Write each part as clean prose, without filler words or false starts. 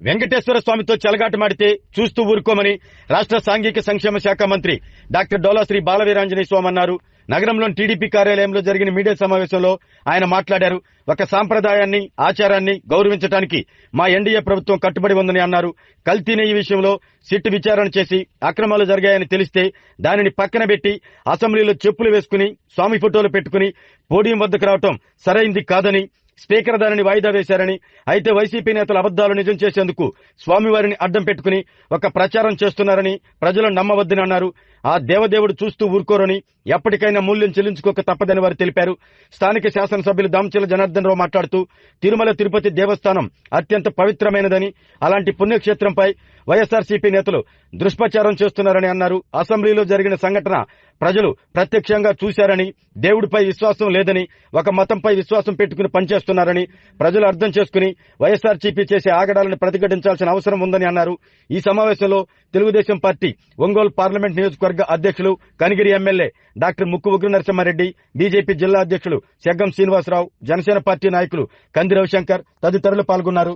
వెంకటేశ్వర స్వామితో చెలగాటమాడితే చూస్తూ ఊరుకోమని రాష్ట్ర సాంఘిక సంక్షేమ శాఖ మంత్రి డాక్టర్ డోలాశ్రీ బాలవీరాంజనేయ స్వామి అన్నారు. నగరంలోని టీడీపీ కార్యాలయంలో జరిగిన మీడియా సమావేశంలో ఆయన మాట్లాడారు. ఒక సాంప్రదాయాన్ని, ఆచారాన్ని గౌరవించడానికి మా ఎన్డీఏ ప్రభుత్వం కట్టుబడి ఉందని అన్నారు. కల్తీ నెయ్యి విషయంలో సిట్ విచారణ చేసి అక్రమాలు జరిగాయని తెలిస్తే దానిని పక్కన పెట్టి అసెంబ్లీలో చెప్పులు వేసుకుని స్వామి ఫోటోలు పెట్టుకుని పోడియం వద్దకు రావటం సరైంది కాదని, స్పీకర్ దానిని వాయిదా వేశారని, అయితే వైసీపీ నేతలు అబద్దాలు నిజం చేసేందుకు స్వామివారిని అడ్డం పెట్టుకుని ఒక ప్రచారం చేస్తున్నారని ప్రజలను నమ్మవద్దని అన్నారు. ఆ దేవదేవుడు చూస్తూ ఊరుకోరని, ఎప్పటికైనా మూల్యం చెల్లించుకోక తప్పదని వారు తెలిపారు. స్థానిక శాసనసభ్యులు దామచల జనార్దన్ రావు మాట్లాడుతూ తిరుమల తిరుపతి దేవస్థానం అత్యంత పవిత్రమైనదని, అలాంటి పుణ్యక్షేత్రంపై వైఎస్ఆర్సీపీ నేతలు దుష్ప్రచారం చేస్తున్నారని అన్నారు. అసెంబ్లీలో జరిగిన సంఘటన ప్రజలు ప్రత్యక్షంగా చూశారని, దేవుడిపై విశ్వాసం లేదని, ఒక మతంపై విశ్వాసం పెట్టుకుని పనిచేస్తున్నారని ప్రజలు అర్థం చేసుకుని వైఎస్ఆర్సీపీ చేసే ఆగడాలను ప్రతిఘటించాల్సిన అవసరం ఉందని అన్నారు. ఈ సమావేశంలో తెలుగుదేశం పార్టీ ఒంగోలు పార్లమెంట్ నియోజకవర్గ అధ్యక్షులు, కనిగిరి ఎమ్మెల్యే డాక్టర్ ముక్కు ఉగ్ర నరసింహారెడ్డి, బీజేపీ జిల్లా అధ్యక్షులు సెగ్గం శ్రీనివాసరావు, జనసేన పార్టీ నాయకులు కంది రవిశంకర్ తదితరులు పాల్గొన్నారు.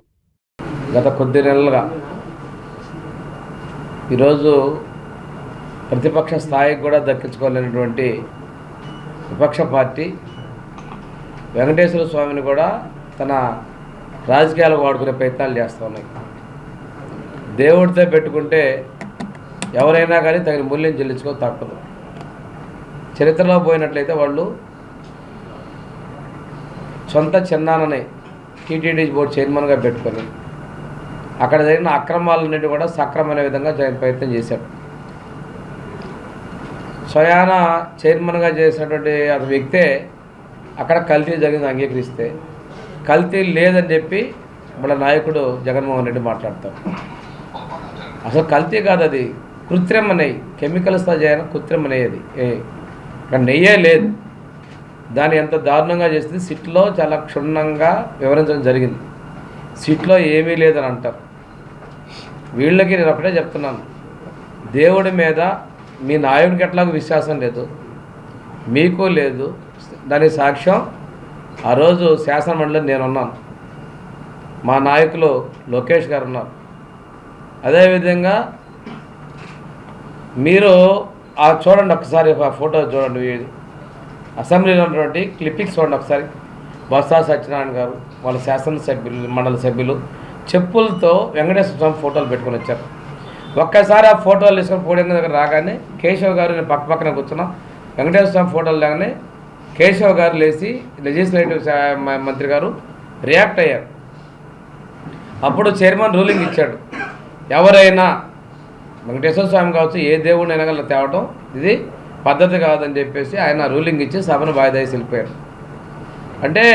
గత కొద్ది నెలలుగా ఈరోజు ప్రతిపక్ష స్థాయికి కూడా దక్కించుకోలేనటువంటి విపక్ష పార్టీ వెంకటేశ్వర స్వామిని కూడా తన రాజకీయాలకు వాడుకునే ప్రయత్నాలు చేస్తూ ఉన్నాయి. దేవుడితో పెట్టుకుంటే ఎవరైనా కానీ తగిన మూల్యం చెల్లించుకో తప్పదు. చరిత్రలో పోయినట్లయితే వాళ్ళు సొంత చిన్నాన్నని టీటీడీ బోర్డు చైర్మన్గా పెట్టుకొని అక్కడ జరిగిన అక్రమాలన్నిటి కూడా సక్రమమైన విధంగా ప్రయత్నం చేశాడు. స్వయాన చైర్మన్గా చేసినటువంటి అతని వ్యక్తే అక్కడ కల్తీ జరిగింది అంగీకరిస్తే, కల్తీ లేదని చెప్పి వాళ్ళ నాయకుడు జగన్మోహన్ రెడ్డి మాట్లాడతారు. అసలు కల్తీ కాదు, అది కృత్రిమ నెయ్యి, కెమికల్స్తో చేయన కృత్రిమ నెయ్యి. అది ఇక్కడ నెయ్యే లేదు. దాన్ని ఎంత దారుణంగా చేస్తుంది సిట్లో చాలా క్షుణ్ణంగా వివరించడం జరిగింది. సిట్లో ఏమీ లేదని అంటారు. వీళ్ళకి నేను ఒకటే చెప్తున్నాను, దేవుడి మీద మీ నాయకుడికి ఎట్లాగో విశ్వాసం లేదు, మీకు లేదు. దానికి సాక్ష్యం ఆ రోజు శాసనమండలిలో నేనున్నాను, మా నాయకులు లోకేష్ గారు ఉన్నారు. అదేవిధంగా మీరు చూడండి ఒకసారి, ఆ ఫోటో చూడండి, అసెంబ్లీలో ఉన్నటువంటి క్లిప్పింగ్స్ చూడండి ఒకసారి. బొత్స సత్యనారాయణ గారు, వాళ్ళ శాసనసభ్యులు, మండలి సభ్యులు చెప్పులతో వెంకటేశ్వర స్వామి ఫోటోలు పెట్టుకొని వచ్చారు. ఒక్కసారి ఆ ఫోటోలు తీసుకొని పోడియం దగ్గర రాగానే కేశవ్ గారు, నేను పక్కన కూర్చున్నాం, వెంకటేశ్వర స్వామి ఫోటోలు లేగానే కేశవ్ గారు లేచి లెజిస్లేటివ్ మంత్రి గారు రియాక్ట్ అయ్యారు. అప్పుడు చైర్మన్ రూలింగ్ ఇచ్చాడు, ఎవరైనా వెంకటేశ్వర స్వామి కావచ్చు ఏ దేవుడిని వెనగల తేవడం ఇది పద్ధతి కాదని చెప్పేసి ఆయన రూలింగ్ ఇచ్చి సభను వాయిదా వేసి వెళ్ళిపోయాడు. అంటే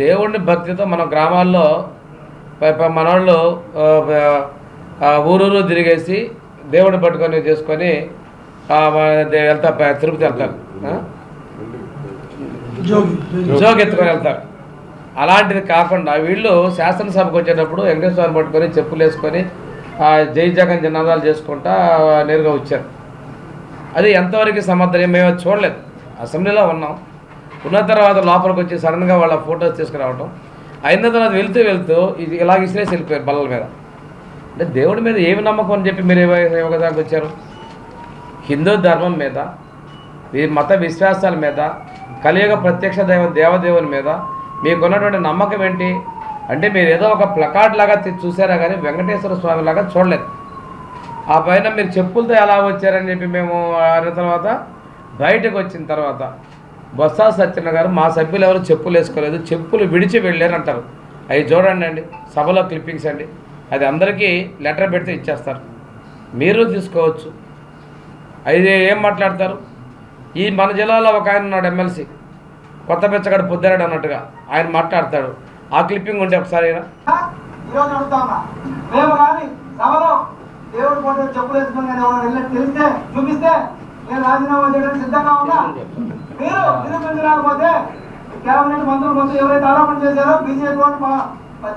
దేవుడిని భక్తితో మన గ్రామాల్లో మనవాళ్ళు ఊరూరు తిరిగేసి దేవుడిని పట్టుకొని చేసుకొని వెళ్తారు, తిరుపతి వెళ్తారు, జోగి ఎత్తుకొని వెళ్తారు. అలాంటిది కాకుండా వీళ్ళు శాసనసభకు వచ్చేటప్పుడు వెంకటేశ్వర స్వామిని పట్టుకొని చెప్పులు వేసుకొని జై జగన్ జనాదాలు చేసుకుంటా నేరుగా వచ్చారు. అది ఎంతవరకు సమర్థనీయం మేము చూడలేదు. అసెంబ్లీలో ఉన్న తర్వాత లోపలికి వచ్చి సడన్గా వాళ్ళ ఫొటోస్ తీసుకురావటం, అయిన తర్వాత వెళ్తూ ఇది ఇలాగ ఇసిరేసి వెళ్ళిపోయారు బల్లల మీద. అంటే దేవుడి మీద ఏమి నమ్మకం అని చెప్పి మీరు యోగదానికి వచ్చారు? హిందూ ధర్మం మీద, ఈ మత విశ్వాసాల మీద, కలియుగ ప్రత్యక్ష దేవదేవుని మీద మీకున్నటువంటి నమ్మకం ఏంటి? అంటే మీరు ఏదో ఒక ప్లకార్డ్ లాగా చూసారా కానీ వెంకటేశ్వర స్వామి లాగా చూడలేదు. ఆ పైన మీరు చెప్పులతో ఎలా వచ్చారని చెప్పి మేము అన్న తర్వాత బయటకు వచ్చిన తర్వాత బొత్స సత్యనారాయణ గారు, మా సభ్యులు ఎవరు చెప్పులు వేసుకోలేదు, చెప్పులు విడిచి వెళ్ళారు అంటారు. అవి చూడండి అండి, సభలో క్లిప్పింగ్స్ అండి, అది అందరికీ లెటర్ పెడితే ఇచ్చేస్తారు, మీరు తీసుకోవచ్చు. అది ఏం మాట్లాడతారు? ఈ మన జిల్లాలో ఒక ఆయన ఉన్నాడు, ఎమ్మెల్సీ కొత్త పెచ్చగడ పొద్దాడు అన్నట్టుగా ఆయన మాట్లాడతాడు. ఆ క్లిప్పింగ్ ఉంటే ఒకసారి దేవుడు ఫోటో చెప్పులు వేసుకుని తెలిస్తే చూపిస్తే నేను రాజీనామా చేయడానికి సిద్ధంగా ఉన్నా. మీరు నిరూపించలేకపోతే కేబినెట్ మంత్రులు ఎవరైతే ఆరోపణ చేశారో బీజేపీ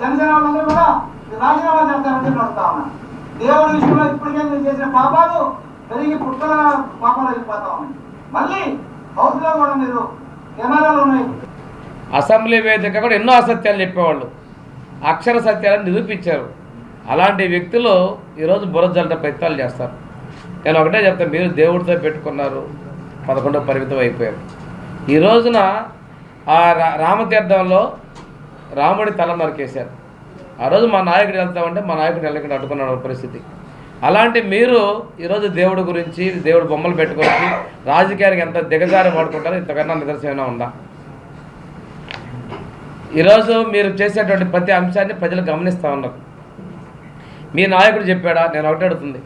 జనసేన వాళ్ళందరూ కూడా రాజీనామా చేస్తారని చెప్పి అడుగుతా ఉన్నా. దేవుడి విషయంలో ఇప్పటికే మీరు చేసిన పాపాలు పెరిగి పుట్టల పాపాలు వెళ్ళిపోతా ఉన్నాయి. మళ్ళీ హౌస్ లో కూడా మీరు కెమెరాలు ఉన్నాయి. అసెంబ్లీ వేదిక కూడా ఎన్నో అసత్యాలు చెప్పేవాళ్ళు, అక్షర సత్యాలను నిరూపించారు. అలాంటి వ్యక్తులు ఈరోజు బురద జల్లట ప్రయత్నాలు చేస్తారు. నేను ఒకటే చెప్తాను, మీరు దేవుడితో పెట్టుకున్నారు, 11 పరిమితం అయిపోయారు. ఈ రోజున ఆ రామతీర్థంలో రాముడి తల నరికేశారు. ఆ రోజు మా నాయకుడు వెళ్తామంటే మా నాయకుడు వెళ్ళకుండా అడ్డుకున్న పరిస్థితి. అలాంటి మీరు ఈరోజు దేవుడి గురించి దేవుడు బొమ్మలు పెట్టుకొని రాజకీయానికి ఎంత దిగజారి పడుకుంటారో ఇంతకన్నా నిదర్శనం ఉందా? ఈరోజు మీరు చేసేటువంటి ప్రతి అంశాన్ని ప్రజలు గమనిస్తూ ఉన్నారు. మీ నాయకుడు చెప్పాడా? నేను ఒకటి అడుగుతుంది,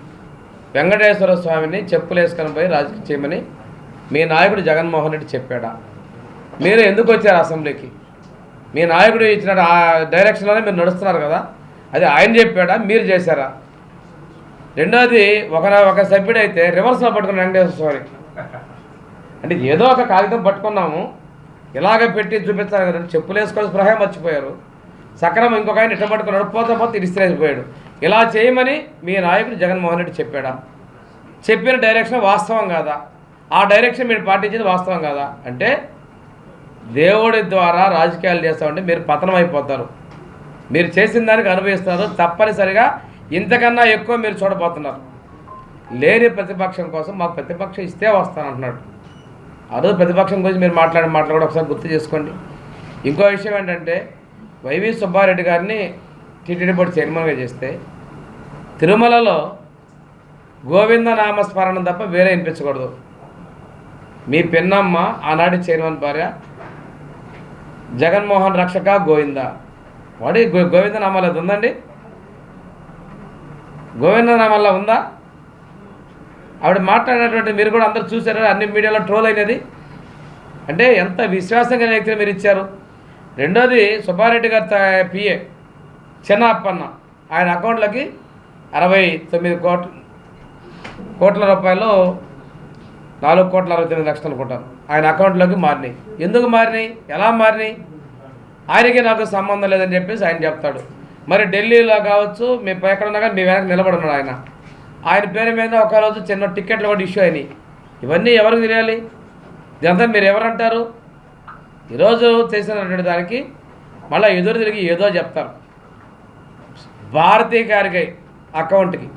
వెంకటేశ్వర స్వామిని చెప్పులు వేసుకొని పోయి రాజకీయం చేయమని మీ నాయకుడు జగన్మోహన్ రెడ్డి చెప్పాడా? మీరు ఎందుకు వచ్చారు అసెంబ్లీకి? మీ నాయకుడు ఇచ్చిన ఆ డైరెక్షన్లోనే మీరు నడుస్తున్నారు కదా, అది ఆయన చెప్పాడా, మీరు చేశారా? రెండోది, ఒక సభ్యుడు అయితే రివర్స్లో పట్టుకున్న వెంకటేశ్వర స్వామి అంటే ఏదో ఒక కాగితం పట్టుకున్నాము ఇలాగ పెట్టి చూపిస్తారు కదా, చెప్పులు వేసుకొని స్పృహ మర్చిపోయారు. సక్రమం ఇంకొక ఆయన ఇట్ట పట్టుకున్నాడు, పోతే ఇరిసిపోయాడు. ఇలా చేయమని మీ నాయకుడు జగన్మోహన్ రెడ్డి చెప్పాడా? చెప్పిన డైరెక్షన్ వాస్తవం కాదా? ఆ డైరెక్షన్ మీరు పాటించేది వాస్తవం కాదా? అంటే దేవుడి ద్వారా రాజకీయాలు చేస్తామంటే మీరు పతనం అయిపోతారు. మీరు చేసిన దానికి అనుభవిస్తున్నారు. తప్పనిసరిగా ఇంతకన్నా ఎక్కువ మీరు చూడబోతున్నారు. లేని ప్రతిపక్షం కోసం మాకు ప్రతిపక్షం ఇస్తే వస్తానంటున్నాడు. ఆ రోజు ప్రతిపక్షం గురించి మీరు మాట్లాడిన మాటలు కూడా ఒకసారి గుర్తు చేసుకోండి. ఇంకో విషయం ఏంటంటే, వైవి సుబ్బారెడ్డి గారిని టీటీడీ బోర్డు చైర్మన్గా చేస్తే తిరుమలలో గోవింద నామస్మరణం తప్ప వేరే వినిపించకూడదు. మీ పిన్నమ్మ ఆనాటి చైర్మన్ భార్య జగన్మోహన్ రక్షక గోవింద, వాడి గోవింద నామాలు అది ఉందండి? గోవింద నామాల్లో ఉందా? ఆవిడ మాట్లాడినటువంటి మీరు కూడా అందరూ చూసారు, అన్ని మీడియాలో ట్రోల్ అయినది. అంటే ఎంత విశ్వాసంగా వ్యక్తిని మీరు ఇచ్చారు. రెండోది, సుబ్బారెడ్డి గారి పిఏ చిన్న అప్పన్న, ఆయన అకౌంట్లోకి 69 కోట్ల రూపాయలు, 4,69,00,000 అనుకుంటాను ఆయన అకౌంట్లోకి మారినాయి. ఎందుకు మారినాయి, ఎలా మారినాయి? ఆయనకి నాకు సంబంధం లేదని చెప్పేసి ఆయన చెప్తాడు. మరి ఢిల్లీలో కావచ్చు, మీ ఎక్కడున్నా కానీ మీ వెనక నిలబడున్నాడు ఆయన. ఆయన పేరు మీద ఒకరోజు చిన్న టికెట్లు కూడా ఇష్యూ అయినాయి. ఇవన్నీ ఎవరికి తెలియాలి? ఇదంతా మీరు ఎవరంటారు? ఈరోజు చేసినటువంటి దానికి మళ్ళీ ఎదురు తిరిగి ఏదో చెప్తారు. భారతీయ గారికి అకౌంట్కి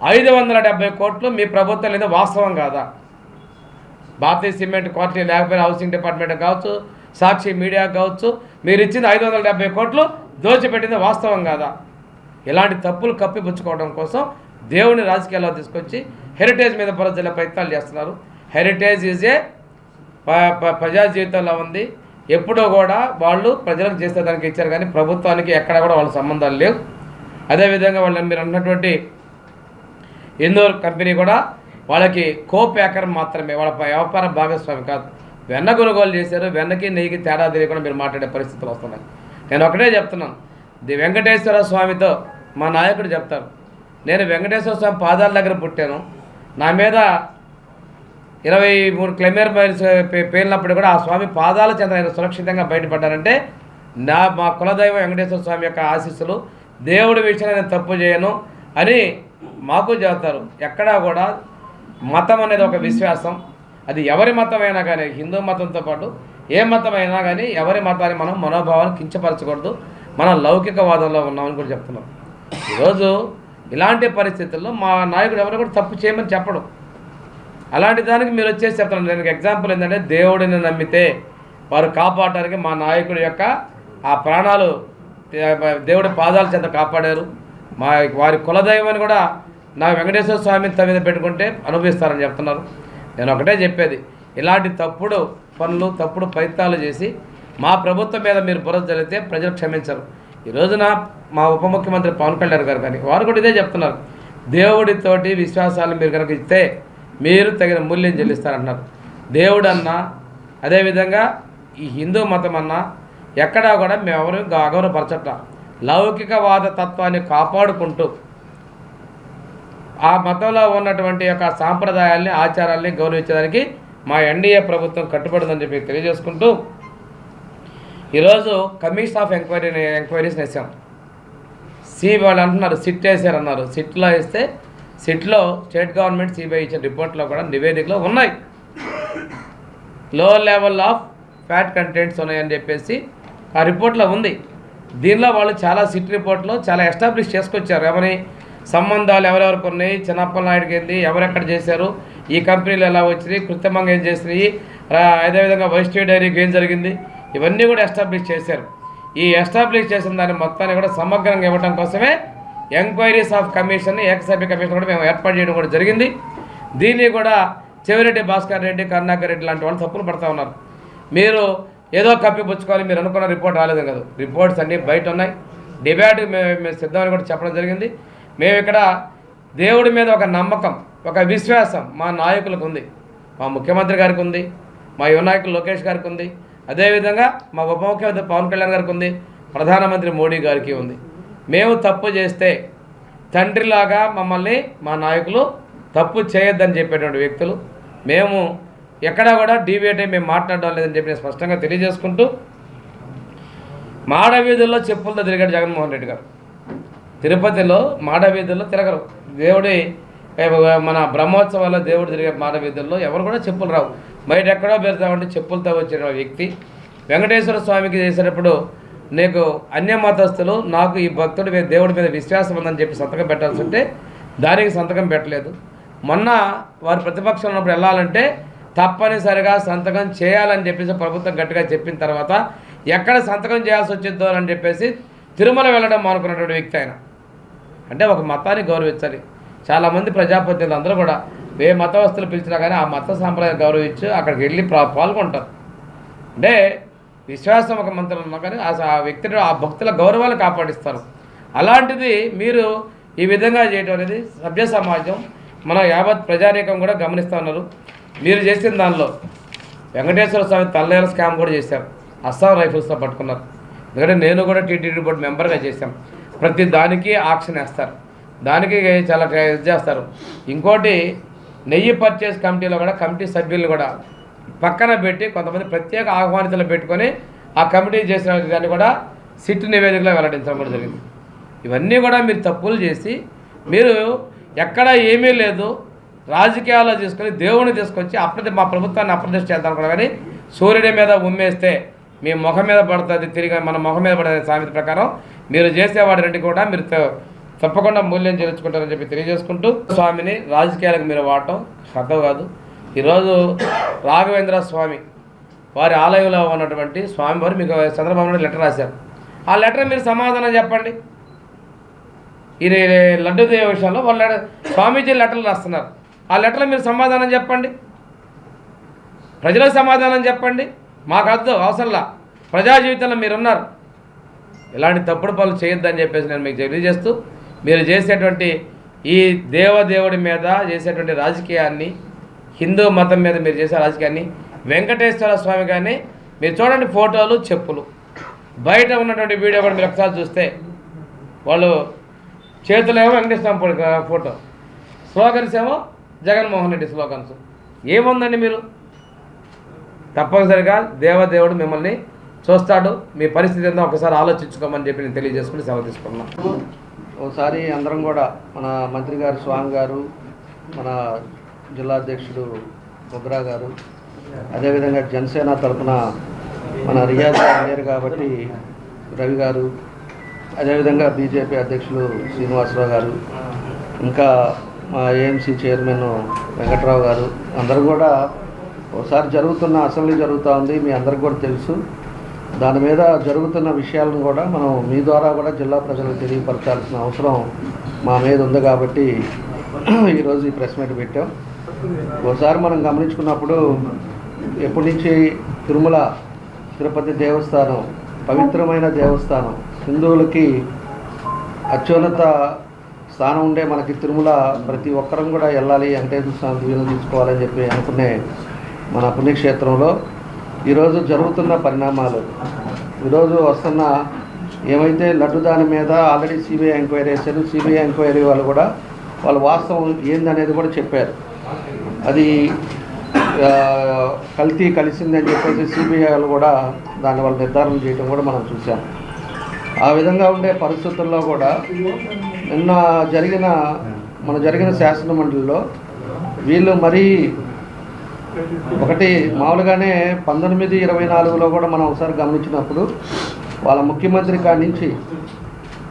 570 కోట్లు మీ ప్రభుత్వం లేదా వాస్తవం కాదా? భారతీయ సిమెంట్ క్వాలిటీ లేకపోయినా హౌసింగ్ డిపార్ట్మెంట్ కావచ్చు, సాక్షి మీడియా కావచ్చు, మీరు ఇచ్చింది 570 కోట్లు దోచిపెట్టింది వాస్తవం కాదా? ఇలాంటి తప్పులు కప్పిపుచ్చుకోవడం కోసం దేవుని రాజకీయాల్లో తీసుకొచ్చి హెరిటేజ్ మీద ప్రజల ప్రయత్నాలు చేస్తున్నారు. హెరిటేజ్ ఈజ్ ఏ ప్రజా జీవితంలో ఉంది. ఎప్పుడో కూడా వాళ్ళు ప్రజలకు చేసేదానికి ఇచ్చారు, కానీ ప్రభుత్వానికి ఎక్కడ కూడా వాళ్ళ సంబంధాలు లేవు. అదేవిధంగా వాళ్ళని మీరు అన్నటువంటి ఇందోర్ కంపెనీ కూడా వాళ్ళకి కో ప్యాకర్ మాత్రమే, వాళ్ళ వ్యాపార భాగస్వామి కాదు. వెన్న కొనుగోలు చేశారు, వెన్నకి నెయ్యికి తేడా తెలియకుండా మీరు మాట్లాడే పరిస్థితులు వస్తున్నాయి. నేను ఒకటే చెప్తున్నాను, వెంకటేశ్వర స్వామితో మా నాయకుడు చెప్తారు, నేను వెంకటేశ్వర స్వామి పాదాల దగ్గర పుట్టాను, నా మీద 23 క్లెమేర్ మైల్స్ పేలినప్పుడు కూడా ఆ స్వామి పాదాల చెంత నేను సురక్షితంగా బయటపడ్డానంటే మా కులదైవం వెంకటేశ్వర స్వామి యొక్క ఆశీస్సులు, దేవుడి విషయంలో నేను తప్పు చేయను అని మాకు చెబుతారు. ఎక్కడా కూడా మతం అనేది ఒక విశ్వాసం, అది ఎవరి మతం అయినా కానీ, హిందూ మతంతో పాటు ఏ మతం అయినా కానీ ఎవరి మతాన్ని మనం మనోభావాన్ని కించపరచకూడదు. మనం లౌకికవాదంలో ఉన్నామని కూడా చెప్తున్నాం. ఈరోజు ఇలాంటి పరిస్థితుల్లో మా నాయకుడు ఎవరు కూడా తప్పు చేయమని చెప్పడం, అలాంటి దానికి మీరు వచ్చేసి చెప్తాను. నేను ఎగ్జాంపుల్ ఏంటంటే, దేవుడిని నమ్మితే వారు కాపాడటానికి మా నాయకుడి యొక్క ఆ ప్రాణాలు దేవుడి పాదాల చేత కాపాడారు. వారి కులదైవాన్ని కూడా నా వెంకటేశ్వర స్వామిని తమ మీద పెట్టుకుంటే అనుభవిస్తారని చెప్తున్నారు. నేను ఒకటే చెప్పేది, ఇలాంటి తప్పుడు పనులు, తప్పుడు ప్రయత్నాలు చేసి మా ప్రభుత్వం మీద మీరు బురద జరిగితే ప్రజలు క్షమించరు. ఈ రోజున మా ఉప ముఖ్యమంత్రి పవన్ కళ్యాణ్ గారు కానీ వారు కూడా ఇదే చెప్తున్నారు, దేవుడితోటి విశ్వాసాలు మీరు కనుక ఇస్తే మీరు తగిన మూల్యం చెల్లిస్తారంటున్నారు. దేవుడు అన్నా, అదేవిధంగా ఈ హిందూ మతం అన్నా ఎక్కడా కూడా మేమెవరూ అగౌరవపరచట్ల. లౌకికవాద తత్వాన్ని కాపాడుకుంటూ ఆ మతంలో ఉన్నటువంటి యొక్క సాంప్రదాయాల్ని, ఆచారాల్ని గౌరవించడానికి మా ఎన్డీఏ ప్రభుత్వం కట్టుబడిందని చెప్పి తెలియజేసుకుంటూ, ఈరోజు కమిషన్ ఆఫ్ ఎంక్వైరీస్ వేసాం. వాళ్ళు అంటున్నారు సిట్ వేసారన్నారు. సిట్లో వేస్తే సిట్లో స్టేట్ గవర్నమెంట్ సిబిఐ ఇచ్చిన రిపోర్ట్లో కూడా నివేదికలో ఉన్నాయి, లో లెవెల్ ఆఫ్ ఫ్యాట్ కంటెంట్స్ ఉన్నాయని చెప్పేసి ఆ రిపోర్ట్లో ఉంది. దీనిలో వాళ్ళు చాలా సిట్ రిపోర్ట్లో చాలా ఎస్టాబ్లిష్ చేసుకొచ్చారు. ఏమని సంబంధాలు ఎవరెవరికి ఉన్నాయి, చిన్నప్పల నాయుడికి ఏంది, ఎవరెక్కడ చేశారు, ఈ కంపెనీలు ఎలా వచ్చినాయి, కృత్రిమంగా ఏం చేసినాయి, అదేవిధంగా వైస్టీ డైరీకి ఏం జరిగింది, ఇవన్నీ కూడా ఎస్టాబ్లిష్ చేశారు. ఈ ఎస్టాబ్లిష్ చేసిన దాన్ని మొత్తాన్ని కూడా సమగ్రంగా ఇవ్వడం కోసమే ఎంక్వైరీస్ ఆఫ్ కమిషన్, ఏకసభ్య కమిషన్ కూడా మేము ఏర్పాటు చేయడం కూడా జరిగింది. దీన్ని కూడా చెవిరెడ్డి భాస్కర్ రెడ్డి, కరుణాకర్ రెడ్డి లాంటి వాళ్ళు తప్పులు పడతా ఉన్నారు. మీరు ఏదో కప్పిపుచ్చుకోవాలి, మీరు అనుకున్న రిపోర్ట్ రాలేదు కదా, రిపోర్ట్స్ అన్నీ బయట ఉన్నాయి. డిబేట్ మేము సిద్ధమని కూడా చెప్పడం జరిగింది. మేము ఇక్కడ దేవుడి మీద ఒక నమ్మకం, ఒక విశ్వాసం మా నాయకులకు ఉంది, మా ముఖ్యమంత్రి గారికి ఉంది, మా యువ నాయకులు లోకేష్ గారికి ఉంది, అదేవిధంగా మా ఉప ముఖ్యమంత్రి పవన్ కళ్యాణ్ గారికి ఉంది, ప్రధానమంత్రి మోడీ గారికి ఉంది. మేము తప్పు చేస్తే తండ్రిలాగా మమ్మల్ని మా నాయకులు తప్పు చేయొద్దని చెప్పేటువంటి వ్యక్తులు. మేము ఎక్కడా కూడా డీవియేట్ మేము మాట్లాడడం లేదని చెప్పి స్పష్టంగా తెలియజేసుకుంటూ, మాడవీధుల్లో చెప్పులతో తిరిగాడు జగన్మోహన్ రెడ్డి గారు. తిరుపతిలో మాడవీధుల్లో తిరగరు. దేవుడి మన బ్రహ్మోత్సవాల్లో దేవుడు తిరిగే మాడవీధుల్లో ఎవరు కూడా చెప్పులు రావు. బయట ఎక్కడో పెడతామంటే చెప్పులతో వచ్చిన వ్యక్తి వెంకటేశ్వర స్వామికి చేసేటప్పుడు నీకు అన్య మతస్థులు నాకు ఈ భక్తుడి మీద దేవుడి మీద విశ్వాసం ఉందని చెప్పి సంతకం పెట్టాల్సి ఉంటే దానికి సంతకం పెట్టలేదు. మొన్న వారు ప్రతిపక్షం ఉన్నప్పుడు వెళ్ళాలంటే తప్పనిసరిగా సంతకం చేయాలని చెప్పేసి ప్రభుత్వం గట్టిగా చెప్పిన తర్వాత ఎక్కడ సంతకం చేయాల్సి వచ్చిందో అని చెప్పేసి తిరుమల వెళ్ళడం మానుకున్నటువంటి వ్యక్తి ఆయన. అంటే ఒక మతాన్ని గౌరవించాలి. చాలామంది ప్రజాప్రతినిధులు అందరూ కూడా ఏ మతవస్తులు పిలిచినా కానీ ఆ మత సాంప్రదాయం గౌరవించి అక్కడికి వెళ్ళి పాల్గొంటారు. అంటే విశ్వాసం ఒక మంత్రం ఉన్నా కానీ ఆ వ్యక్తి ఆ భక్తుల గౌరవాన్ని కాపాడిస్తారు. అలాంటిది మీరు ఈ విధంగా చేయడం అనేది సభ్య సమాజం మన యావత్ ప్రజానీకం కూడా గమనిస్తూ ఉన్నారు. మీరు చేసిన దానిలో వెంకటేశ్వర స్వామి తల్లేల స్కామ్ కూడా చేశారు, అస్సాం రైఫిల్స్తో పట్టుకున్నారు. ఎందుకంటే నేను కూడా టీటీడీ బోర్డు మెంబర్గా చేశాం. ప్రతి దానికి ఆక్షన్ వేస్తారు, దానికి చాలా ఇది చేస్తారు. ఇంకోటి నెయ్యి పర్చేస్ కమిటీలో కూడా కమిటీ సభ్యులు కూడా పక్కన పెట్టి కొంతమంది ప్రత్యేక ఆహ్వానితులు పెట్టుకొని ఆ కమిటీ చేసిన దాన్ని కూడా సిట్ నివేదికలో వెల్లడించడం కూడా జరిగింది. ఇవన్నీ కూడా మీరు తప్పులు చేసి మీరు ఎక్కడ ఏమీ లేదు రాజకీయాల్లో తీసుకొని దేవుడిని తీసుకొచ్చి మా ప్రభుత్వాన్ని అప్రతిష్ట చేద్దాం కూడా, కానీ సూర్యుడి మీద ఉమ్మేస్తే మీ ముఖం మీద పడుతుంది, తిరిగి మన ముఖం మీద పడే సామెత ప్రకారం మీరు చేసేవాడి రెండింటి కూడా మీరు తప్పకుండా మూల్యం చెల్లించుకుంటారని చెప్పి తెలియజేసుకుంటూ, స్వామిని రాజకీయాలకు మీరు వాడటం శ్రద్ధ కాదు. ఈరోజు రాఘవేంద్ర స్వామి వారి ఆలయంలో ఉన్నటువంటి స్వామివారు మీకు చంద్రబాబు నాయుడు లెటర్ రాశారు. ఆ లెటర్ మీరు సమాధానం చెప్పండి. ఈ లడ్డూదేవ విషయంలో వాళ్ళు స్వామీజీ లెటర్లు రాస్తున్నారు. ఆ లెటర్లో మీరు సమాధానం చెప్పండి, ప్రజలకు సమాధానం చెప్పండి. మాకు అర్థం అవసరంలా, ప్రజా జీవితంలో మీరున్నారు. ఇలాంటి తప్పుడు పనులు చేయొద్దని చెప్పేసి నేను మీకు తెలియజేస్తూ, మీరు చేసేటువంటి ఈ దేవుడి మీద చేసేటువంటి రాజకీయాన్ని, హిందూ మతం మీద మీరు చేసే రాజకీయాన్ని, వెంకటేశ్వర స్వామి కానీ మీరు చూడండి ఫోటోలు చెప్పులు, బయట ఉన్నటువంటి వీడియో కూడా మీరు ఒకసారి చూస్తే వాళ్ళు చేతులు ఏమో వెంకటేశ్వర ఫోటో, స్లోగన్స్ ఏమో జగన్మోహన్ రెడ్డి స్లోగన్స్. ఏముందండి మీరు? తప్పనిసరిగా దేవుడు మిమ్మల్ని చూస్తాడు. మీ పరిస్థితి ఏందో ఒకసారి ఆలోచించుకోమని చెప్పి నేను తెలియజేసుకుని సెలవు తీసుకున్నాను. ఒకసారి అందరం కూడా మన మంత్రి గారు స్వామి గారు, మన జిల్లా అధ్యక్షుడు బొగ్రా గారు, అదేవిధంగా జనసేన తరఫున మన రియాజ్ గారు లేరు కాబట్టి రవి గారు, అదేవిధంగా బీజేపీ అధ్యక్షులు శ్రీనివాసరావు గారు, ఇంకా మా ఏఎంసీ చైర్మన్ వెంకట్రావు గారు, అందరూ కూడా ఒకసారి జరుగుతున్న అసెంబ్లీ జరుగుతూ ఉంది, మీ అందరికి కూడా తెలుసు. దాని మీద జరుగుతున్న విషయాలను కూడా మనం మీ ద్వారా కూడా జిల్లా ప్రజలకు తెలియపరచాల్సిన అవసరం మా మీద ఉంది కాబట్టి ఈరోజు ఈ ప్రెస్ మీట్ పెట్టాం. ఒకసారి మనం గమనించుకున్నప్పుడు ఎప్పటి నుంచి తిరుపతి దేవస్థానం పవిత్రమైన దేవస్థానం, హిందువులకి అత్యున్నత స్థానం ఉండే మనకి తిరుమల ప్రతి ఒక్కరం కూడా వెళ్ళాలి, వెంకటేశ్వర స్వామి దీవెనలు తీసుకోవాలని చెప్పి అనుకునే మన పుణ్యక్షేత్రంలో ఈరోజు జరుగుతున్న పరిణామాలు, ఈరోజు వస్తున్న ఏమైతే లడ్డు దాని మీద ఆల్రెడీ సిబిఐ ఎంక్వైరీ వేశారు. సిబిఐ ఎంక్వైరీ వాళ్ళు కూడా వాళ్ళ వాస్తవం ఏందనేది కూడా చెప్పారు. అది కల్తీ కలిసిందని చెప్పేసి సిబిఐ వాళ్ళు కూడా దాన్ని వాళ్ళు నిర్ధారణ చేయడం కూడా మనం చూసాం. ఆ విధంగా ఉండే పరిస్థితుల్లో కూడా నిన్న జరిగిన శాసన మండలిలో వీళ్ళు మరీ ఒకటి మామూలుగానే 1924లో కూడా మనం ఒకసారి గమనించినప్పుడు వాళ్ళ ముఖ్యమంత్రి కాడి నుంచి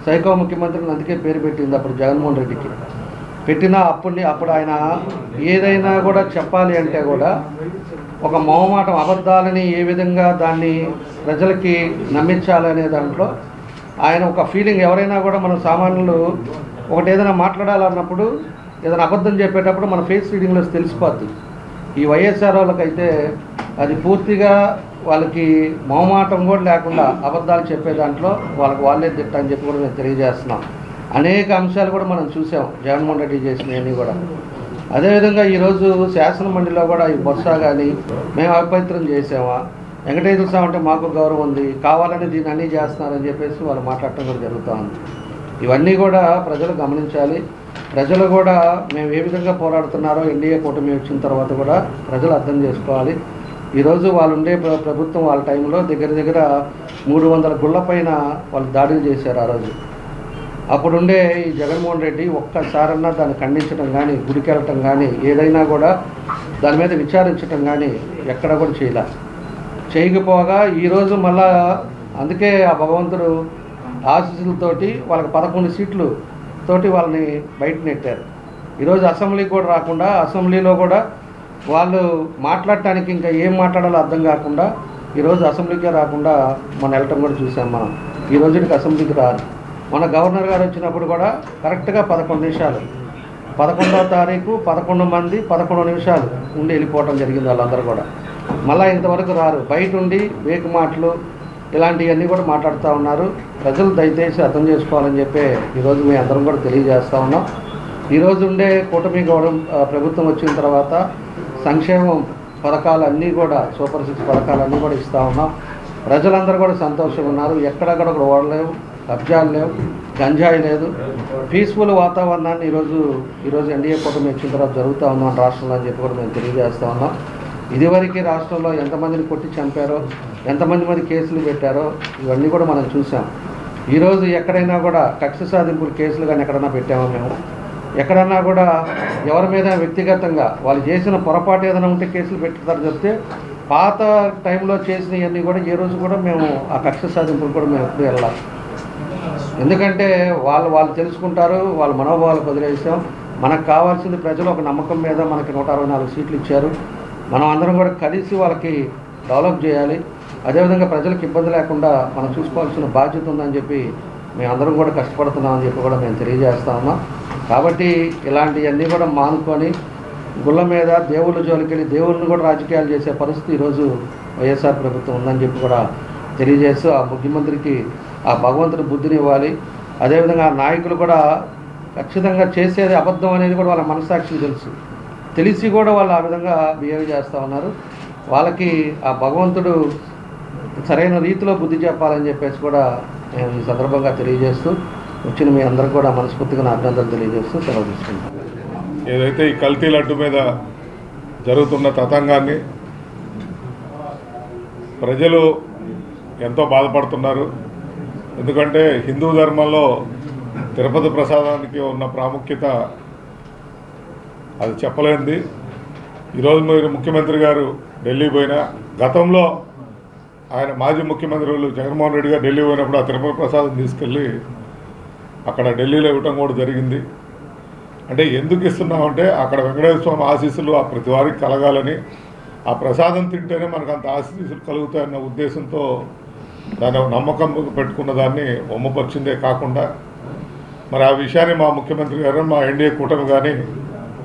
సైకో ముఖ్యమంత్రిని అందుకే పేరు పెట్టింది అప్పుడు జగన్మోహన్ రెడ్డికి పెట్టిన అప్పుడు ఆయన ఏదైనా కూడా చెప్పాలి అంటే కూడా ఒక మొహమాటం అబద్ధాలని ఏ విధంగా దాన్ని ప్రజలకి నమ్మించాలనే దాంట్లో ఆయన ఒక ఫీలింగ్. ఎవరైనా కూడా మన సామాన్యులు ఒకటి ఏదైనా మాట్లాడాలన్నప్పుడు ఏదైనా అబద్ధం చెప్పేటప్పుడు మన ఫేస్ రీడింగ్లో తెలిసిపోద్ది. ఈ వైఎస్ఆర్ వాళ్ళకైతే అది పూర్తిగా వాళ్ళకి మొహమాటం కూడా లేకుండా అబద్ధాలు చెప్పే దాంట్లో వాళ్ళే దిట్ట అని చెప్పి కూడా మేము తెలియజేస్తున్నాం. అనేక అంశాలు కూడా మనం చూసాం జగన్మోహన్ రెడ్డి చేసినవన్నీ కూడా. అదేవిధంగా ఈరోజు శాసనమండలిలో కూడా ఈ బొత్స కానీ మేము అపవిత్రం చేసామా, వెంకటేశ్వర స్వామి అంటే మాకు గౌరవం ఉంది, కావాలని దీన్ని అన్నీ చేస్తున్నారని చెప్పేసి వాళ్ళు మాట్లాడటం కూడా జరుగుతూ ఉంది. ఇవన్నీ కూడా ప్రజలు గమనించాలి. ప్రజలు కూడా మేము ఏ విధంగా పోరాడుతున్నారో ఎన్డీఏ కూటమి వచ్చిన తర్వాత కూడా ప్రజలు అర్థం చేసుకోవాలి. ఈరోజు వాళ్ళు ఉండే ప్రభుత్వం వాళ్ళ టైంలో దగ్గర 300 గుళ్ళ పైన వాళ్ళు దాడులు చేశారు ఆ రోజు. అప్పుడుండే ఈ జగన్మోహన్ రెడ్డి ఒక్కసారన్నా దాన్ని ఖండించడం కానీ, గుడికి వెళ్ళటం కానీ, ఏదైనా కూడా దాని మీద విచారించడం కానీ ఎక్కడ కూడా చేయకపోగా ఈరోజు మళ్ళా అందుకే ఆ భగవంతుడు ఆశీస్సులతోటి వాళ్ళకి 11 సీట్లు తోటి వాళ్ళని బయట నెట్టారు. ఈరోజు అసెంబ్లీకి కూడా రాకుండా, అసెంబ్లీలో కూడా వాళ్ళు మాట్లాడటానికి ఇంకా ఏం మాట్లాడాలో అర్థం కాకుండా ఈరోజు అసెంబ్లీకే రాకుండా మనం వెళ్ళటం కూడా చూసాం. మనం ఈ రోజుకి అసెంబ్లీకి రాదు. మన గవర్నర్ గారు వచ్చినప్పుడు కూడా కరెక్ట్గా 11 నిమిషాలు 11వ తారీఖు 11 మంది 11 నిమిషాలు ఉండి వెళ్ళిపోవటం జరిగింది. వాళ్ళందరూ కూడా మళ్ళీ ఇంతవరకు రారు. బయట ఉండి వేకు మాటలు ఇలాంటివన్నీ కూడా మాట్లాడుతూ ఉన్నారు. ప్రజలు దయచేసి అర్థం చేసుకోవాలని చెప్పి ఈరోజు మేము అందరం కూడా తెలియజేస్తూ ఉన్నాం. ఈరోజు ఉండే కూటమి ప్రభుత్వం వచ్చిన తర్వాత సంక్షేమం పథకాలన్నీ కూడా సూపర్ 6 పథకాలన్నీ కూడా ఇస్తూ ఉన్నాం. ప్రజలందరూ కూడా సంతోషంగా ఉన్నారు. ఎక్కడక్కడ కూడా ఓడలేవు, కబ్జాలు లేవు, గంజాయి లేదు. పీస్ఫుల్ వాతావరణాన్ని ఈరోజు ఎన్డీఏ కూటమి వచ్చిన తర్వాత జరుగుతూ ఉన్నాం రాష్ట్రంలో అని చెప్పి కూడా మేము తెలియజేస్తూ ఉన్నాం. ఇదివరకు రాష్ట్రంలో ఎంతమందిని కొట్టి చంపారో, ఎంతమంది మీద కేసులు పెట్టారో ఇవన్నీ కూడా మనం చూసాం. ఈరోజు ఎక్కడైనా కూడా కక్ష సాధింపులు కేసులు కానీ ఎక్కడైనా పెట్టామో మేము, ఎక్కడన్నా కూడా ఎవరి మీద వ్యక్తిగతంగా వాళ్ళు చేసిన పొరపాటు ఏదైనా ఉంటే కేసులు పెట్టుతారు చెప్తే, పాత టైంలో చేసినవన్నీ కూడా ఏ రోజు కూడా మేము ఆ కక్ష సాధింపులు కూడా మేము ఎప్పుడు వెళ్ళాలి. ఎందుకంటే వాళ్ళు తెలుసుకుంటారు, వాళ్ళ మనోభావాలు వదిలేసాం. మనకు కావాల్సింది ప్రజలు ఒక నమ్మకం మీద మనకి 164 సీట్లు ఇచ్చారు. మనం అందరం కూడా కలిసి వాళ్ళకి డెవలప్ చేయాలి. అదేవిధంగా ప్రజలకు ఇబ్బంది లేకుండా మనం చూసుకోవాల్సిన బాధ్యత ఉందని చెప్పి మేము అందరం కూడా కష్టపడుతున్నామని చెప్పి కూడా మేము తెలియజేస్తా ఉన్నాం. కాబట్టి ఇలాంటివన్నీ కూడా మానుకొని గుళ్ళ మీద దేవుళ్ళ జోలికి వెళ్ళి దేవుళ్ళని కూడా రాజకీయాలు చేసే పరిస్థితి ఈరోజు వైఎస్ఆర్ ప్రభుత్వం ఉందని చెప్పి కూడా తెలియజేస్తూ ఆ ముఖ్యమంత్రికి ఆ భగవంతుడి బుద్ధిని ఇవ్వాలి. అదేవిధంగా ఆ నాయకులు కూడా ఖచ్చితంగా చేసేది అబద్ధం అనేది కూడా వాళ్ళ మనసాక్షికి తెలిసి కూడా వాళ్ళు ఆ విధంగా బిహేవ్ చేస్తూ ఉన్నారు. వాళ్ళకి ఆ భగవంతుడు సరైన రీతిలో బుద్ధి చెప్పాలని చెప్పేసి కూడా నేను ఈ సందర్భంగా తెలియజేస్తూ వచ్చిన మీ అందరికీ కూడా మనస్ఫూర్తిగా నా అభినందనలు తెలియజేస్తూ సెలవు తీసుకుంటాను. ఏదైతే ఈ కల్తీ లడ్డు మీద జరుగుతున్న తతంగాన్ని ప్రజలు ఎంతో బాధపడుతున్నారు. ఎందుకంటే హిందూ ధర్మంలో తిరుపతి ప్రసాదానికి ఉన్న ప్రాముఖ్యత అది చెప్పలేనిది. ఈరోజు మీరు ముఖ్యమంత్రి గారు ఢిల్లీ పోయినా, గతంలో ఆయన మాజీ ముఖ్యమంత్రులు జగన్మోహన్ రెడ్డి గారు ఢిల్లీ పోయినప్పుడు ఆ తిరుపతి ప్రసాదం తీసుకెళ్ళి అక్కడ ఢిల్లీలో ఇవ్వటం కూడా జరిగింది. అంటే ఎందుకు ఇస్తున్నామంటే అక్కడ వెంకటేశ్వర స్వామి ఆశీస్సులు ఆ ప్రతి వారికి కలగాలని, ఆ ప్రసాదం తింటేనే మనకు అంత ఆశీస్సులు కలుగుతాయన్న ఉద్దేశంతో దాని నమ్మకం పెట్టుకున్న దాన్ని ఒమ్మపరిచిందే కాకుండా మరి ఆ విషయాన్ని మా ముఖ్యమంత్రి గారు, మా ఎన్డీఏ కూటమి కానీ,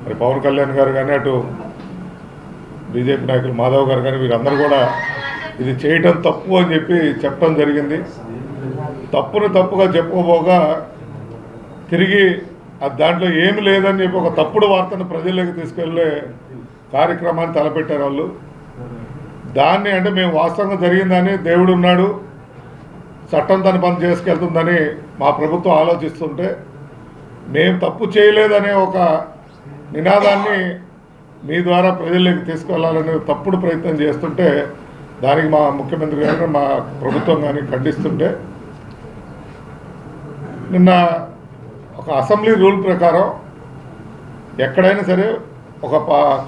మరి పవన్ కళ్యాణ్ గారు కానీ, అటు బీజేపీ నాయకులు మాధవ్ గారు కానీ వీరందరూ కూడా ఇది చేయటం తప్పు అని చెప్పి చెప్పడం జరిగింది. తప్పును తప్పుగా చెప్పుకోబోగా తిరిగి దాంట్లో ఏమి లేదని చెప్పి ఒక తప్పుడు వార్తను ప్రజల్లోకి తీసుకెళ్లే కార్యక్రమాన్ని తలపెట్టారు వాళ్ళు. దాన్ని అంటే మేము వాస్తవంగా జరిగిందని, దేవుడు ఉన్నాడు, చట్టం తన పని చేసుకెళ్తుందని మా ప్రభుత్వం ఆలోచిస్తుంటే, మేము తప్పు చేయలేదనే ఒక నినాదాన్ని మీ ద్వారా ప్రజల్లోకి తీసుకెళ్లాలనే తప్పుడు ప్రయత్నం చేస్తుంటే దానికి మా ముఖ్యమంత్రి గారు, మా ప్రభుత్వం కానీ ఖండిస్తుంటే, నిన్న ఒక అసెంబ్లీ రూల్ ప్రకారం ఎక్కడైనా సరే ఒక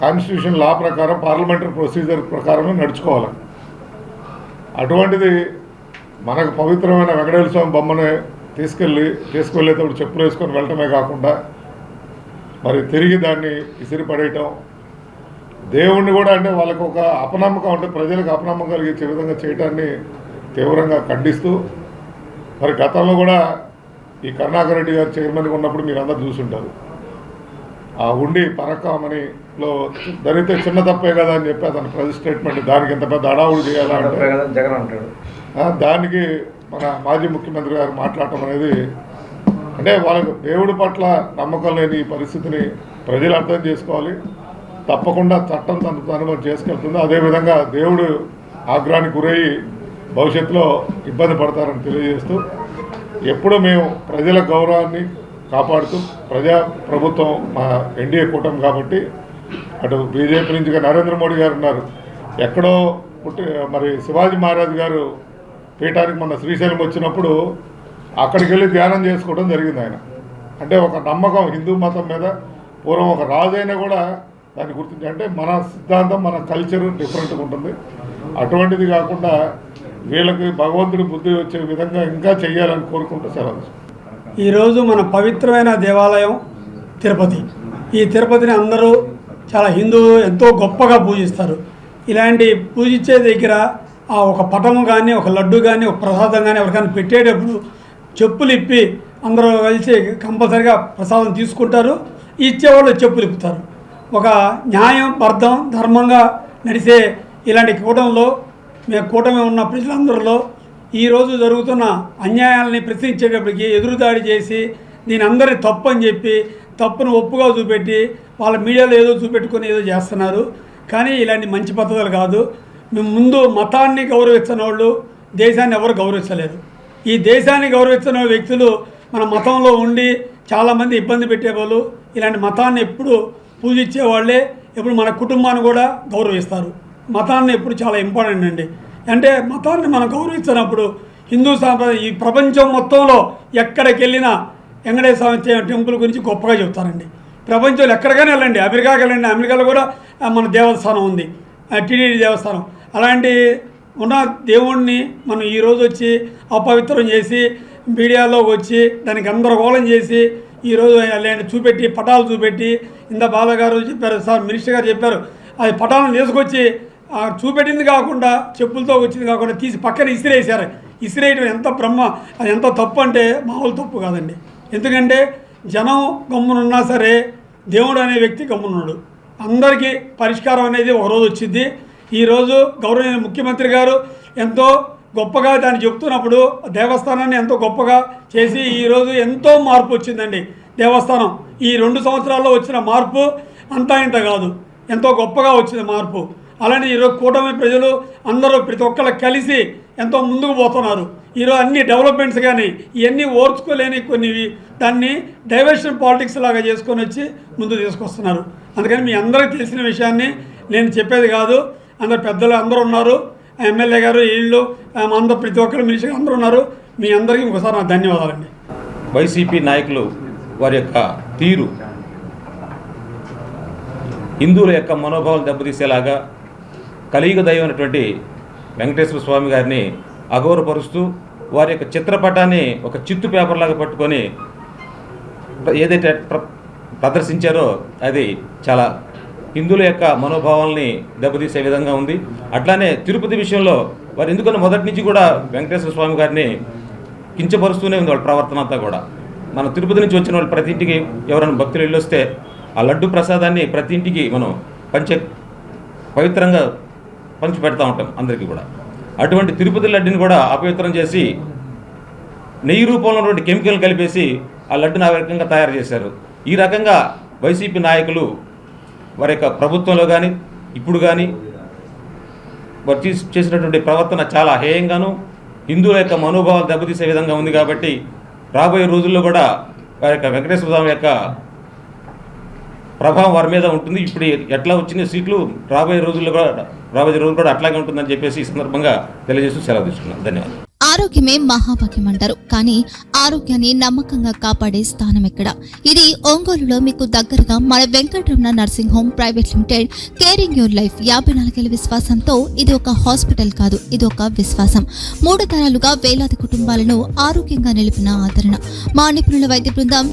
కాన్స్టిట్యూషన్ లా ప్రకారం పార్లమెంటరీ ప్రొసీజర్ ప్రకారమే నడుచుకోవాలి. అటువంటిది మనకు పవిత్రమైన వెంకటేశ్వర స్వామి బొమ్మని తీసుకెళ్ళేటప్పుడు చెప్పులు వేసుకొని వెళ్ళటమే కాకుండా మరి తిరిగి దాన్ని ఇసిరి పడేయటం, దేవుణ్ణి కూడా అంటే వాళ్ళకు ఒక అపనమ్మకం అంటే ప్రజలకు అపనమ్మకం కలిగించే విధంగా చేయడాన్ని తీవ్రంగా ఖండిస్తూ, మరి గతంలో కూడా ఈ కరుణాకర్ రెడ్డి గారు చైర్మన్గా ఉన్నప్పుడు మీరు అందరూ చూసుంటారు. ఆ ఉండి పరకామణిలో ధరితే చిన్న తప్పే కదా అని చెప్పి అతను ప్రెస్ స్టేట్మెంట్, దానికి ఎంత పెద్ద అడావుడు చేయాలంటే జగన్ అంటాడు. దానికి మన మాజీ ముఖ్యమంత్రి గారు మాట్లాడటం అనేది అంటే వాళ్ళకు దేవుడి పట్ల నమ్మకం లేని ఈ పరిస్థితిని ప్రజలు అర్థం చేసుకోవాలి. తప్పకుండా చట్టం తన అనుమతి చేసుకెళ్తుంది. అదేవిధంగా దేవుడు ఆగ్రహానికి గురయ్యి భవిష్యత్తులో ఇబ్బంది పడతారని తెలియజేస్తూ, ఎప్పుడూ మేము ప్రజల గౌరవాన్ని కాపాడుతూ ప్రభుత్వం మా ఎన్డీఏ కూటమి కాబట్టి అటు బీజేపీ నుంచి నరేంద్ర మోడీ గారు ఉన్నారు, ఎక్కడో మరి శివాజీ మహారాజ్ గారు పీఠానికి మన శ్రీశైలం వచ్చినప్పుడు అక్కడికి వెళ్ళి ధ్యానం చేసుకోవడం జరిగింది. ఆయన అంటే ఒక నమ్మకం హిందూ మతం మీద, పూర్వం ఒక రాజు అయినా కూడా దాన్ని గుర్తించి, అంటే మన సిద్ధాంతం మన కల్చర్ డిఫరెంట్గా ఉంటుంది. అటువంటిది కాకుండా వీళ్ళకి భగవంతుడి బుద్ధి వచ్చే విధంగా ఇంకా చెయ్యాలని కోరుకుంటూ సెలవు. ఈరోజు మన పవిత్రమైన దేవాలయం తిరుపతి. ఈ తిరుపతిని అందరూ చాలా హిందువులు ఎంతో గొప్పగా పూజిస్తారు. ఇలాంటి పూజించే దగ్గర ఆ ఒక పటము కానీ, ఒక లడ్డు కానీ, ఒక ప్రసాదం కానీ ఎవరికైనా పెట్టేటప్పుడు చెప్పులు ఇప్పి అందరూ కలిసి కంపల్సరిగా ప్రసాదం తీసుకుంటారు. ఇచ్చేవాళ్ళు చెప్పులు ఇప్పుతారు. ఒక న్యాయం, అర్థం, ధర్మంగా నడిసే ఇలాంటి కూటమిలో మేము కూటమి ఉన్న ప్రజలందరిలో ఈరోజు జరుగుతున్న అన్యాయాలని ప్రశ్నించేటప్పటికి ఎదురుదాడి చేసి దీని అందరినీ తప్పు అని చెప్పి తప్పును ఒప్పుగా చూపెట్టి వాళ్ళ మీడియాలో ఏదో చూపెట్టుకొని ఏదో చేస్తున్నారు. కానీ ఇలాంటి మంచి పద్ధతులు కాదు. మేము ముందు మతాన్ని గౌరవించిన వాళ్ళు దేశాన్ని ఎవరు గౌరవించలేరు. ఈ దేశాన్ని గౌరవించిన వ్యక్తులు మన మతంలో ఉండి చాలామంది ఇబ్బంది పెట్టేవాళ్ళు. ఇలాంటి మతాన్ని ఎప్పుడు పూజించే వాళ్ళే ఎప్పుడు మన కుటుంబాన్ని కూడా గౌరవిస్తారు. మతాన్ని ఎప్పుడు చాలా ఇంపార్టెంట్ అండి. అంటే మతాన్ని మనం గౌరవించినప్పుడు హిందూ సాంప్రదాయం ఈ ప్రపంచం మొత్తంలో ఎక్కడికి వెళ్ళినా వెంకటేశ్వర స్వామి టెంపుల్ గురించి గొప్పగా చెప్తారండి. ప్రపంచంలో ఎక్కడికైనా వెళ్ళండి, అమెరికాకి వెళ్ళండి, అమెరికాలో కూడా మన దేవస్థానం ఉంది, టీటీడీ దేవస్థానం. అలాంటి ఉన్న దేవుణ్ణి మనం ఈరోజు వచ్చి అపవిత్రం చేసి మీడియాలోకి వచ్చి దానికి గందరగోళం చేసి ఈరోజు అలాంటి చూపెట్టి పటాలు చూపెట్టి ఇంత బాలగారు చెప్పారు, సార్ మినిస్టర్ గారు చెప్పారు, అది పటాలను తీసుకొచ్చి చూపెట్టింది కాకుండా చెప్పులతో వచ్చింది కాకుండా తీసి పక్కన ఇసిరేసారు. ఇసిరేయడం ఎంత బ్రహ్మ, అది ఎంత తప్పు అంటే మామూలు తప్పు కాదండి. ఎందుకంటే జనం గమ్మునున్నా సరే దేవుడు అనే వ్యక్తి గమ్మునున్నాడు. అందరికీ పరిష్కారం అనేది ఒకరోజు వచ్చింది. ఈరోజు గౌరవనీయ ముఖ్యమంత్రి గారు ఎంతో గొప్పగా దాన్ని చెప్తున్నప్పుడు దేవస్థానాన్ని ఎంతో గొప్పగా చేసి ఈరోజు ఎంతో మార్పు వచ్చిందండి. దేవస్థానం ఈ 2 సంవత్సరాల్లో వచ్చిన మార్పు అంతా ఇంత కాదు, ఎంతో గొప్పగా వచ్చింది మార్పు. అలానే ఈరోజు కూటమి ప్రజలు అందరూ ప్రతి ఒక్కరు కలిసి ఎంతో ముందుకు పోతున్నారు. ఈరోజు అన్ని డెవలప్మెంట్స్ కానీ ఇవన్నీ ఓర్చుకోలేని కొన్ని దాన్ని డైవర్షన్ పాలిటిక్స్ లాగా చేసుకొని వచ్చి ముందుకు తీసుకొస్తున్నారు. అందుకని మీ అందరికీ తెలిసిన విషయాన్ని నేను చెప్పేది కాదు. అందరు పెద్దలు అందరూ ఉన్నారు, ఎమ్మెల్యే గారు, వీళ్ళు అందరూ ప్రతి ఒక్కరు మినిస్టర్ అందరూ ఉన్నారు. మీ అందరికీ ఒకసారి నా ధన్యవాదాలండి. వైసీపీ నాయకులు వారి యొక్క తీరు హిందువుల యొక్క మనోభావాలు దెబ్బతీసేలాగా కలియుగ దైవమైనటువంటి వెంకటేశ్వర స్వామి గారిని అగౌరవపరుస్తూ వారి యొక్క చిత్రపటాన్ని ఒక చిత్తు పేపర్లాగా పట్టుకొని ఏదైతే ప్రదర్శించారో అది చాలా హిందువుల యొక్క మనోభావాల్ని దెబ్బతీసే విధంగా ఉంది. అట్లానే తిరుపతి విషయంలో వారు ఎందుకన్నా మొదటి నుంచి కూడా వెంకటేశ్వర స్వామి గారిని కించపరుస్తూనే ఉంది వాళ్ళ ప్రవర్తన అంతా కూడా. మన తిరుపతి నుంచి వచ్చిన వాళ్ళు ప్రతి ఇంటికి ఎవరైనా భక్తులు వెళ్ళొస్తే ఆ లడ్డు ప్రసాదాన్ని ప్రతి ఇంటికి మనం పవిత్రంగా పంచి పెడతా ఉంటాం అందరికీ కూడా. అటువంటి తిరుపతి లడ్డుని కూడా అపవిత్రం చేసి నెయ్యి రూపంలో ఉన్నటువంటి కెమికల్ కలిపేసి ఆ లడ్డును ఆ రకంగా తయారు చేశారు. ఈ రకంగా వైసీపీ నాయకులు వారి యొక్క ప్రభుత్వంలో కానీ ఇప్పుడు కానీ వారు చేసినటువంటి ప్రవర్తన చాలా హేయంగాను హిందువుల యొక్క మనోభావాలు దెబ్బతీసే విధంగా ఉంది. కాబట్టి రాబోయే రోజుల్లో కూడా వారి యొక్క వెంకటేశ్వర స్వామి యొక్క ప్రభావం వారి మీద ఉంటుంది. ఇప్పుడు ఎట్లా వచ్చిన సీట్లు రాబోయే రోజుల్లో కూడా అట్లాగే ఉంటుందని చెప్పేసి ఈ సందర్భంగా తెలియజేస్తూ సెలవు తీసుకున్నాను. ధన్యవాదాలు. ఆరోగ్యమే మహాభాగ్యం అంటారు, కానీ ఆరోగ్యాన్ని నమ్మకంగా కాపాడే స్థానం ఎక్కడ? ఇది ఒంగోలులో మీకు దగ్గరగా మన Venkataramana nursing home private limited. Caring your life 54 ఏళ్ల విశ్వాసంతో ఇది ఒక హాస్పిటల్ కాదు, ఇది ఒక విశ్వాసం. 3 తరాలుగా వేలాది కుటుంబాలను ఆరోగ్యంగా నిలిపిన ఆదరణ. మా నిపుణుల వైద్య బృందం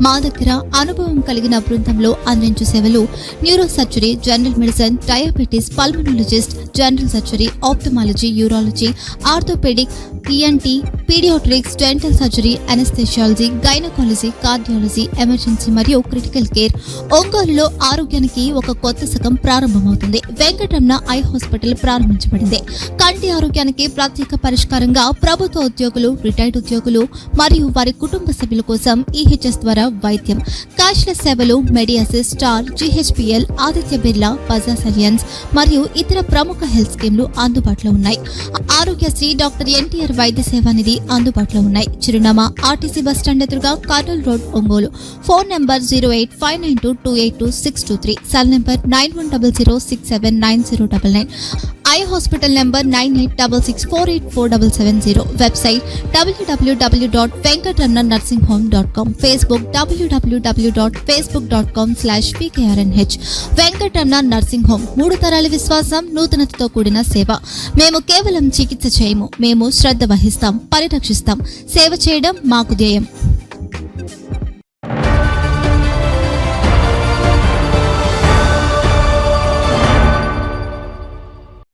మా దగ్గర అనుభవం కలిగిన బృందంలో అందించే సేవలు neurosurgery, general medicine, diabetes, pulmonologist, general surgery, ophthalmology, urology, orthopaedic, ENT, paediatrics, dental surgery, anaesthesiology, gynaecology, cardiology, emergency మరియు క్రిటికల్ కేర్. ఒంగోలులో ఆరోగ్యానికి ఒక కొత్త శకం ప్రారంభమవుతుంది. వెంకటరమణ ఐ హాస్పిటల్ ప్రారంభించబడింది. కంటి ఆరోగ్యానికి ప్రత్యేక పరిష్కారంగా ప్రభుత్వ ఉద్యోగులు, రిటైర్డ్ ఉద్యోగులు మరియు వారి కుటుంబ సభ్యుల కోసం ఈహెచ్ఎస్ ద్వారా వైద్యం, క్యాష్లెస్ సేవలు, Medi Assist, Star, GHPL, Aditya Birla, Bajaj Allianz మరియు ఇతర ప్రముఖ హెల్త్ స్కీమ్లు అందుబాటులో ఉన్నాయి. ఆరోగ్యశ్రీ, డాక్టర్ ఎన్టీఆర్ వైద్య సేవా నిధి అందుబాటులో ఉన్నాయి. చిరునామా ఆర్టీసీ బస్టాండ్ ఎదురుగా, Kurnool road, Ongole. Phone number 08592282623, cell number 9100679099. Eye hospital number 9866484770. Website www.venkatramanarsinghome.com. Facebook www.facebook.com/pkrnh. Venkataramana nursing home, 3 తరాల విశ్వాసం, నూతనతతో కూడిన సేవ. మేము కేవలం చికిత్స చేయము, మేము శ్రద్ధ వహిస్తాం, పరిరక్షిస్తాం. సేవ చేయడం మాకు ధ్యేయం.